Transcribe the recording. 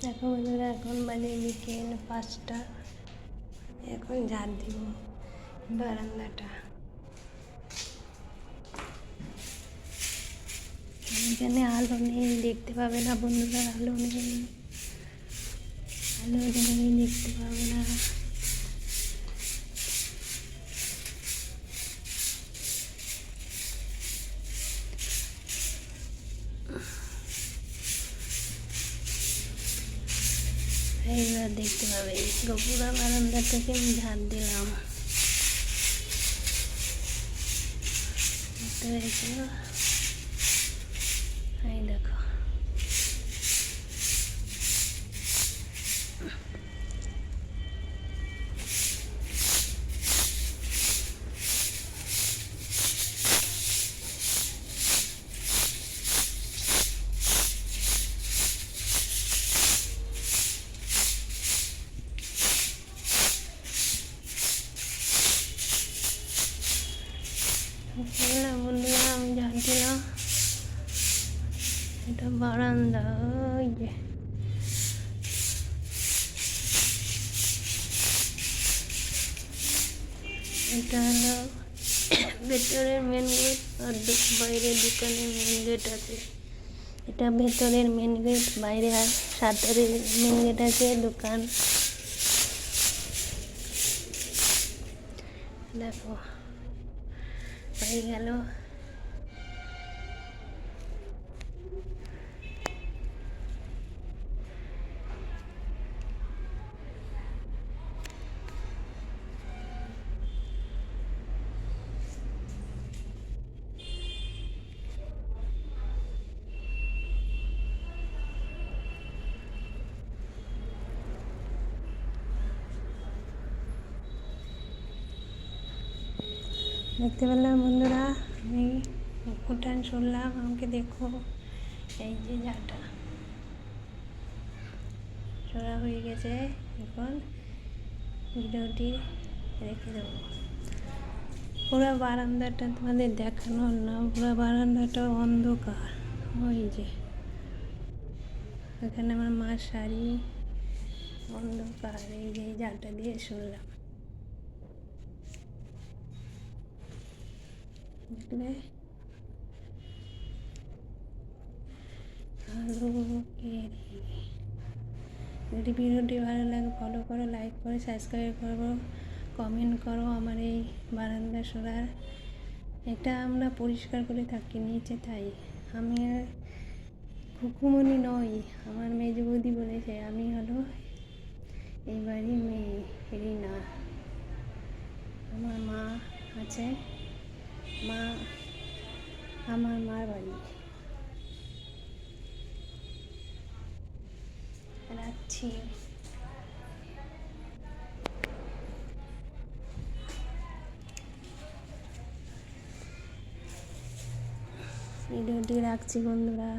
দেখো বন্ধুরা, এখন বাজে বিকেল 5টা। এখন ঝাড় দিব বারান্দাটা। এখানে আলো নেই, দেখতে পাবে না বন্ধুরা, আলো নেই, আলো নেই, দেখতে পাবে না। এইবার দেখতে পাবে পুরো বারান্দা থেকে আমি ঝাড় দিলাম। এই দেখো, বন্ধুরা আমি ঝাড় দিলাম। এটা বারান্দা, ওই যে এটা হলো ভেতরের মেন গেট, আর বাইরের দোকানের মেন গেট আছে। এটা ভেতরের মেন গেট, বাইরে আর শাটারের মেন গেট আছে, দোকান। দেখো হয়ে গেল। দেখতে পেলাম বন্ধুরা, আমি উঠান শুনলাম, আমাকে দেখো। এই যে ঝাড়টা সরা হয়ে গেছে। এখন ভিডিওটি রেখে দেবো। পুরো বারান্দাটা তোমাদের দেখানো না, পুরো বারান্দাটা অন্ধকার। ওই যে এখানে আমার মার শাড়ি, অন্ধকার। এই যে ঝাড়টা দিয়ে শুনলাম, দেখলে যদি ভিডিওটি ভালো লাগে ফলো করো, লাইক করো, সাবস্ক্রাইব করো, কমেন্ট করো। আমার এই বারান্দা সরার এটা আমরা পরিষ্কার করে থাকি নিচে, তাই আমি আর খুকুমনি নই। আমার মেজ বৌদি বলেছে আমি হলো এই বাড়ির মেয়ে, রিনা। আমার মা আছে, মা আমার মার বাড়ি। রাখছি। ভিডিওটি রাখছি বন্ধুরা।